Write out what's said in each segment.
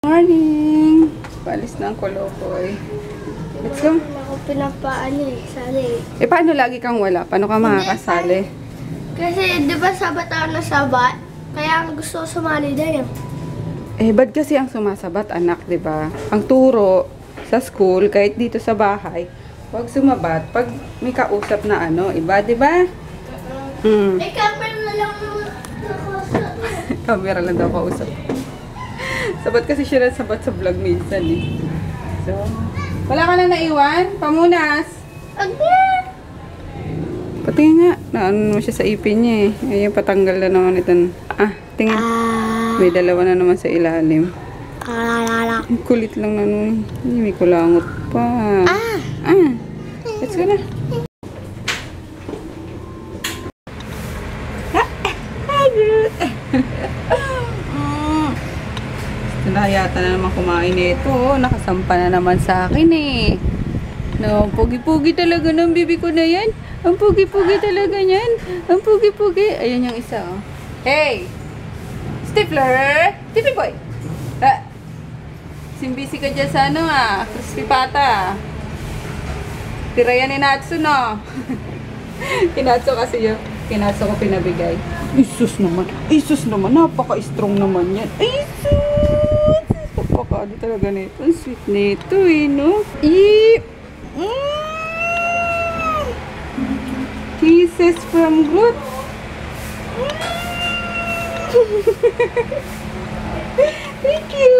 Morning! Paalis na ang kolokoy. Let's go. Wala ko pinapaano eh, sali. Eh, paano lagi kang wala? Paano ka makakasali? Kasi, di ba sabat ako na sabat? Kaya ang gusto ko sumali din. Eh, ba't kasi ang sumasabat, anak, di ba? Ang turo sa school, kahit dito sa bahay, huwag sumabat. Pag may kausap na ano, iba, di ba? Eh, camera na lang nakausap. Camera lang daw kausap. Sabat kasi siya na sabat sa vlog minsan eh. So, wala ka na naiwan? Pamunas! Agyan! Pati nga, naano mo siya sa ipin niya eh. Ayun, patanggal na naman ito. Ah, tingin. May dalawa na naman sa ilalim. Ang kulit lang na nun. May kulangot pa. Let's go na. Yata na naman kumain ito. Nakasampa na naman sa akin eh. No, pugi-pugi talaga ng bibi ko na yan. Ang pugi-pugi talaga yan. Ang pugi-pugi. Ayan yung isa oh. Hey! Stifler! Tipi boy! Simbisi ka dyan sa ano ah. Crispy pata. Tira yan ni Natsu no. Kinatsu kasi yun. Kinatsu ko pinabigay. Isus naman. Isus naman. Napaka-strong naman yan. Isus! Pakado talaga nito. Ang sweet nito eh, no? Kisses from Groot. Thank you.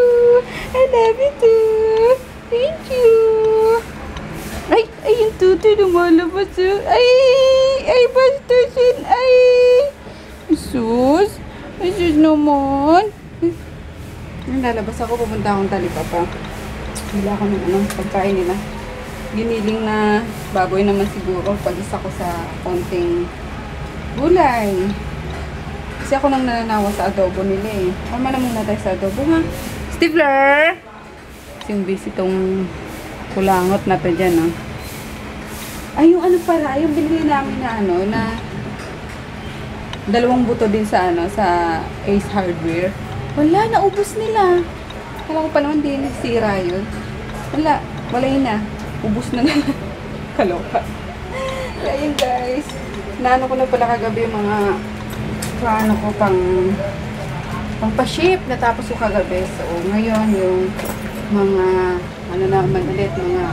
I love you too. Thank you. Ay, yung tutoy lumalabas yun. Ay, bastusin. Ay, sus. Ay, sus naman. Lalabas ako, pupunta akong Talipapa. Hila ako ng anong pagkain nila. Giniling na baboy naman siguro. Pag-isa ko sa konting gulay. Kasi ako nang nananawa sa adobo nila eh. Mama na muna tayo sa adobo ha. Stifler! Kasi yung busy tong kulangot na to dyan. Ay, yung ano pala, yung binili namin na ano, na dalawang buto din sa ano, sa Ace Hardware. Wala, naubos nila. Kala ko pa naman din nagsira yun. Wala yun na. Ubos na nila. Kaloka. Kaya yun guys. Naano ko na pala kagabi yung mga paano ko pang pa-ship. Natapos ko kagabi. So, ngayon yung mga ano naman ulit, mga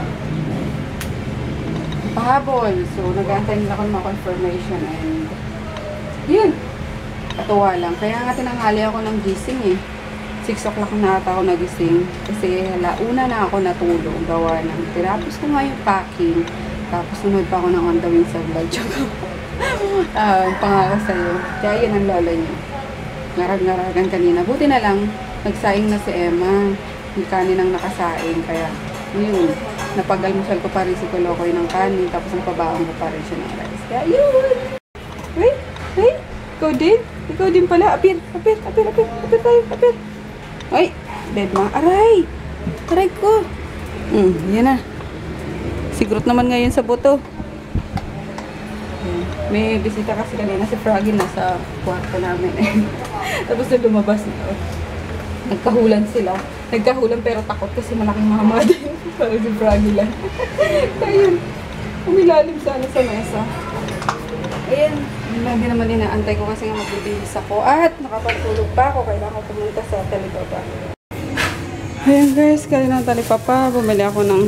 pahabol. So, nag-aantay nila ako ng mga confirmation and yun. Katuwa lang. Kaya nga tinanghali ako ng gising eh. 6 o'clock na ata ako nagising. Kasi una na ako natulog. Gawa ng tinapos ko nga yung packing. Tapos sunod pa ako ng on the wings sa vlog. Pangako sa'yo. Kaya yun ang lola niyo. Ngarag-ngaragan kanina. Buti na lang, nagsaing na si Emma. Yung kanin ang nakasaing. Kaya yun. Napagalmusal ko pa rin si Kolokoy ng kanin. Tapos napabaon ko pa rin siya ng rice. Kaya yun. Wait. Ikaw din? Ikaw din pala. Apir tayo. Ay, dead ma. Aray ko. Yan na. Sigurot naman ngayon sa buto. May bisita kasi kanina si Froggy nasa kwarto namin. Tapos na lumabas na. Nagkahulan sila. Nagkahulan pero takot kasi malaking mama din. Parang si Froggy lang. Ayun. Umilalim sana sa mesa. Ayan. Hindi naman inaantay ko kasi nga magbibihis ako at nakapagtulog pa ako. Kailangan ko pumunta sa Talipapa. Ayan guys, kanina ng Talipapa. Bumili ako ng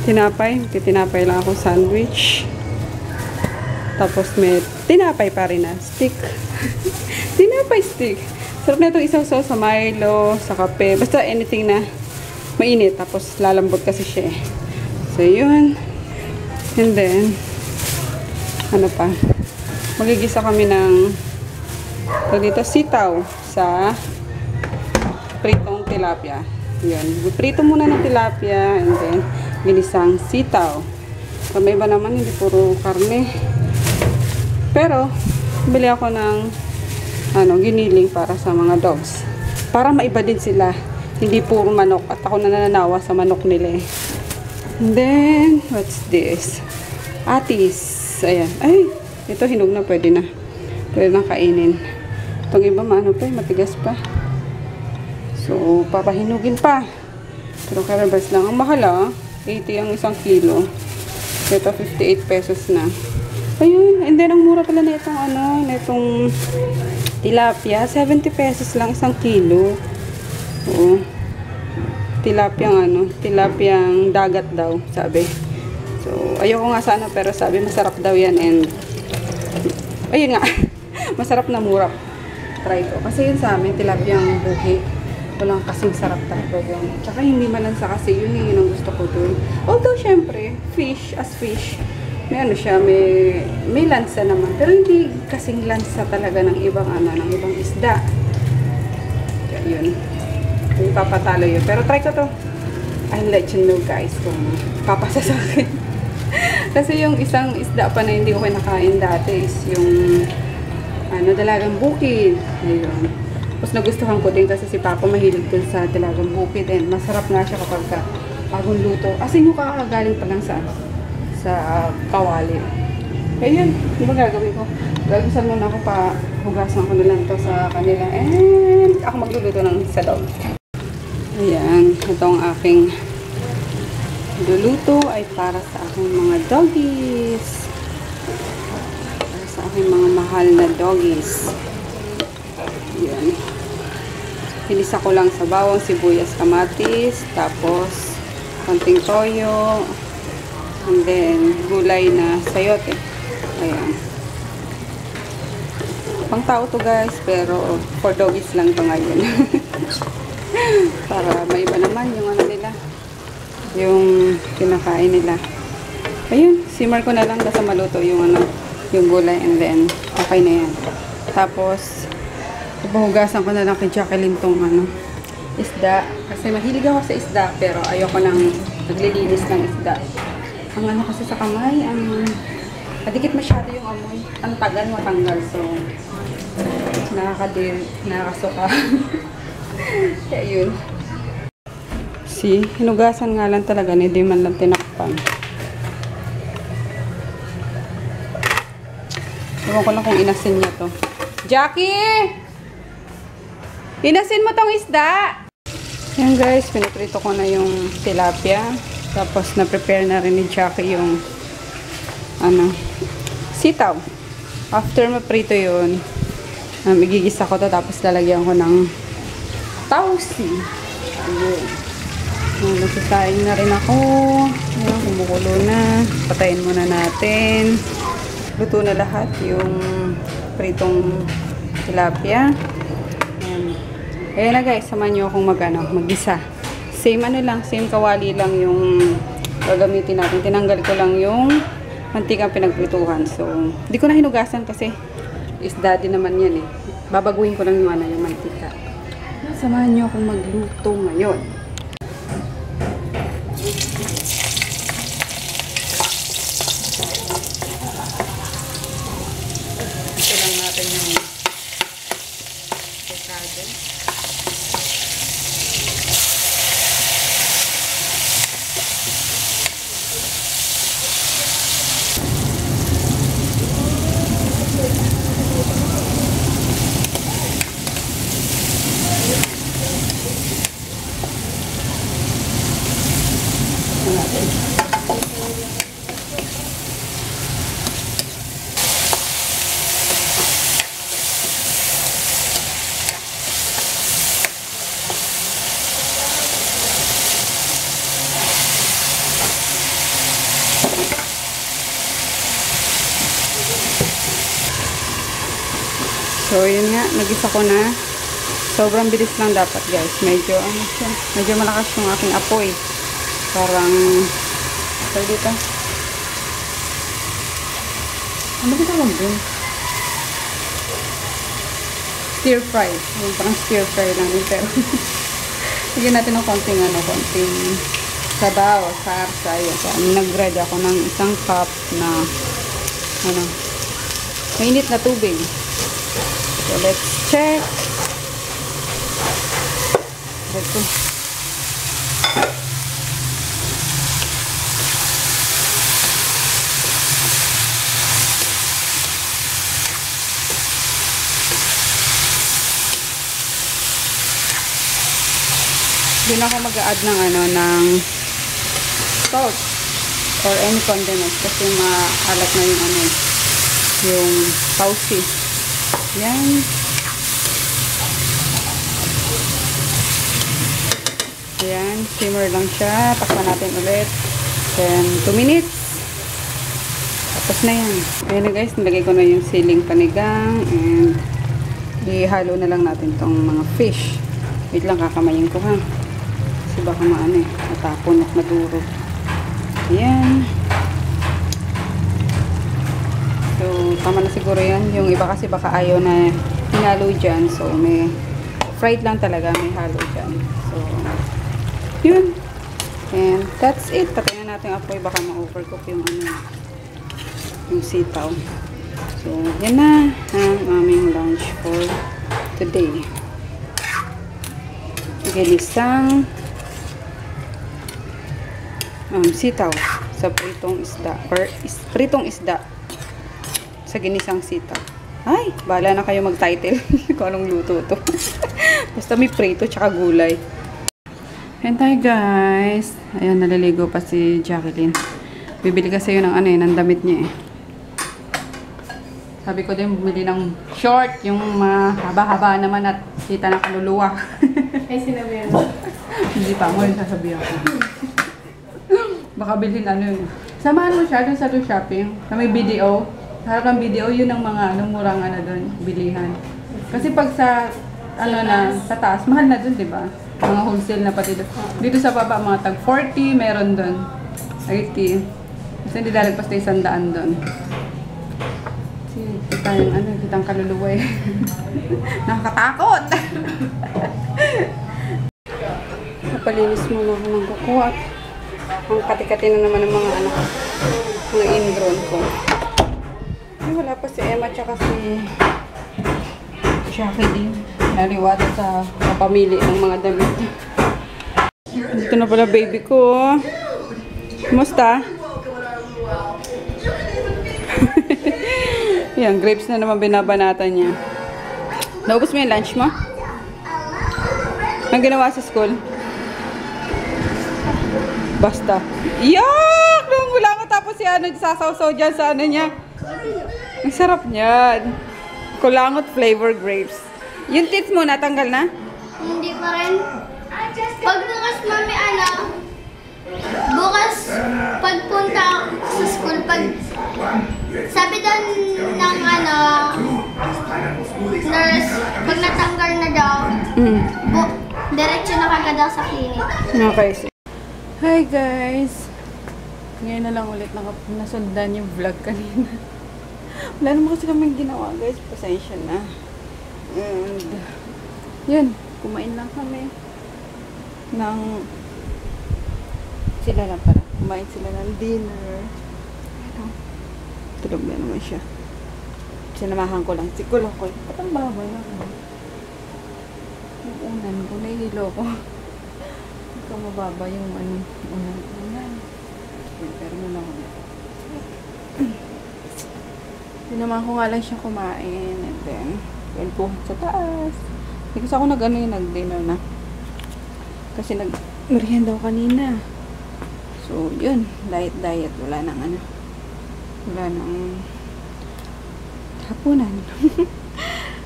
tinapay. Tinapay lang ako sandwich. Tapos may tinapay pa rin na stick. Tinapay stick. Sarap na itong isaw-saw sa Milo, sa kape. Basta anything na mainit. Tapos lalambot kasi siya eh. So yun. And then ano pa, magigisa kami ng dito sitaw sa pritong tilapia. Yun, prito muna ng tilapia and then ginisang sitaw. May iba naman hindi puro karne, pero bili ako ng giniling para sa mga dogs para maiba din sila, hindi puro manok at ako nananawa sa manok nila eh. And then what's this? Atis. Ayan. Ay, ito hinog na, pwede na. Pwede na kainin. Itong iba, matigas pa. So, papahinugin pa. Pero karabas lang. Ang mahal 80 ang isang kilo. Ito, 58 pesos na. Ayun. And then, ang mura pala na itong na itong tilapia. 70 pesos lang isang kilo. Oo. Tilapiang dagat daw, sabi. So, ayoko nga sana, pero sabi masarap daw yan. And, ayun nga. Masarap na mura. Try ko. Kasi yun sa amin, tilapiang buhi. Walang kasing sarap talaga yun. Tsaka hindi malansa kasi yun ang gusto ko dun. Although, syempre, fish as fish. May siya, may lansa naman. Pero hindi kasing lansa talaga ng ibang ng ibang isda. Kaya yun. Hindi papatalo yun. Pero try ko to. I'll let you know guys kung papasa sa akin. Kasi yung isang isda pa na hindi ko kinakain dati is yung dalagang bukid. Ayun. Tapos nagustuhan ko din kasi si Papa mahilig dun sa dalagang bukid. And masarap nga siya kapag bagong luto. Asin yung kakagaling pa lang sa kawali. Kaya yun. Di ba gagawin ko? Gagawin muna ako pa. Hugasan ko na lang to sa kanila. And ako magluluto ng sabaw. Ayan. Itong aking luluto ay para sa aking mga doggies. Para sa aking mga mahal na doggies. Ayan. Hinisa ko lang sa bawang, sibuyas, kamatis, tapos konting toyo, and then gulay na sayote. Ayan. Pang tao to guys, pero for doggies lang to ngayon. Para maiba naman yung nila, yung kinakain nila. Ayun, simmer ko na lang basta maluto yung yung gulay, and then okay na yan. Tapos ipahugasan ko na lang kay Jacqueline tong isda. Kasi mahilig ako sa isda, pero ayoko nang naglilinis ng isda. Ang kasi sa kamay, adikit masyado yung amoy. Ang tagal matanggal. So, nakakasuka. Kaya yun. See, hinugasan nga lang talaga, hindi man lang tinakpan. Ewan ko lang kung inasin niya to. Jackie! Inasin mo tong isda! Yan guys, piniprito ko na yung tilapia. Tapos na-prepare na rin ni Jackie yung sitaw. After maprito yun, igigisa ko to, tapos lalagyan ko ng tausi. Ayun. Nagsasaing na rin ako. Ayan, kumukulo na. Patayin muna natin. Luto na lahat yung pritong tilapia. Ayan na guys, samahan nyo akong mag-isa. Same same kawali lang yung gagamitin natin. Tinanggal ko lang yung mantikang pinagprituhan. So, hindi ko na hinugasan kasi isda din naman yan eh. Babaguhin ko lang yung yung mantika. Samahan nyo akong magluto ngayon. Ito lang natin yung pesado. So, yun nga, nagisa ko na. Sobrang bilis lang dapat, guys. Medyo malakas yung aking apoy. Parang, dito. Ano ba tawag dun? Stir fry. Parang stir fry lang yun. Pero, bigyan natin ng konting sabaw, sarsa. Yun. Nag-ready ako ng isang cup na, mainit na tubig. So, let's check. Ito. Doon ako mag-a-add ng ano, ng salt or any condiments kasi maalat na yung ano, yung saucy. Yan. Ayan, simmer lang siya. Takpan natin ulit. Then, 2 minutes. Tapos na yan. Ayan guys, nilagay ko na yung siling panigang. And, ihalo na lang natin tong mga fish. Wait lang, kakamayin ko ha. Kasi baka maano eh. Matapon at maduro. Ayan. So, tama na siguro yan. Yung iba kasi baka ayaw na hinalo dyan. So, may fried lang talaga. May halo dyan. So, yun. And that's it. Patayin na natin apoy. Baka ma-overcook yung ano, yung sitaw. So, yan na ang aming lunch for today. Ginisang sitaw sa pritong isda. Or pritong isda sa ginisang sitaw. Ay, bahala na kayo mag-title kung anong luto to. Basta may prito tsaka gulay. Ayan tayo guys. Ayan, naliligo pa si Jacqueline. Bibili kasi yun ng ano eh, ng damit niya eh. Sabi ko din bumili ng short, yung mahaba-haba naman at kita ng kaluluwa. Ay, sinabi mo. Hindi pa mo yung sasabihan ko. Baka bilhin ano yun. Samahan mo siya dun sa shopping. Na may video. Harap ng video, yun ang mga anong murang ano dun, bilihan. Kasi pag sa ano na, sa taas, mahal na dun, di ba? Mga wholesale na pati doon. Dito sa baba, mga tag 40, meron doon. 80. Kasi hindi lalagpas na 100 doon. Kasi kita yung ano, kitang kaluluwa eh. Nakakatakot! Napalinis muna ako ng kuko at ang kati-kati na naman ng mga anak, mga ingrown ko. Ay, wala pa si Emma tsaka si Jacqueline. Naliwata sa pamili ng mga damit. Dito na pala baby ko. Kumusta? Yan, grapes na naman binabanatan niya. Naubos mo yung lunch mo? Ang ginawa sa school? Basta. Yuck! Nung wala ko tapos si ano, sasaw-saw dyan sa ano niya. Ang sarap niyan. Kulangot flavor grapes. Yung tits mo, natanggal na? Hindi pa rin. Pag bukas, mami, ano, bukas, pagpunta sa school, sabi doon ng, ano, nurse, pag natanggal na daw, diretso na kagad daw sa clinic. Okay. Hi guys! Ngayon na lang ulit nasundan yung vlog kanina. Wala naman kasi kaming ginawa guys. Pasensya na. And, yun. Kumain lang kami. Sila lang pala. Kumain sila ng dinner. Ano? Tulog na naman siya. Sinamahan ko lang. Si Kulokoy. Ba't ang baba na? Yung unan ko. Nahihilo ko. Hindi ka mababa yung unan. Pero muna ko na. Sinaman ko nga lang siya kumain. And then, yun po sa taas. Hindi kasi ako nag-dinner na. Kasi nag-merienda ako kanina. So, yun. Diet. Wala nang hapunan.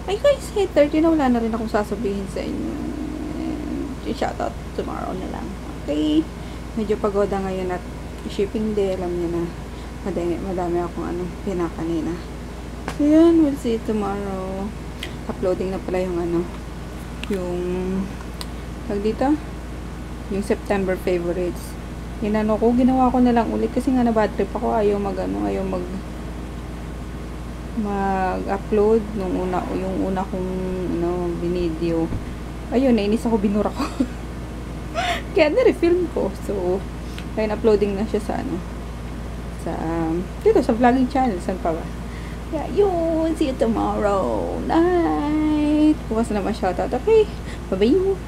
Ay guys, 8:30 na. Wala na rin akong sasabihin sa inyo. Shoutout tomorrow na lang. Okay. Medyo pagoda ngayon at shipping day. Alam niyo na. Madami akong pinakanina. So, yun. We'll see you tomorrow. Uploading na pala yung tag dito? Yung September favorites. Ginawa ko na lang ulit kasi nga na bad trip ako. Ayaw mag-upload yung una kong binideo. Ayun, nainis ako, binura ko. Kaya na-refilm ko. So, ayun, uploading na siya sa dito sa vlogging channel. Saan pa ba? Yeah, yun. See you tomorrow night. Bukas naman shoutout. Okay. Bye-bye.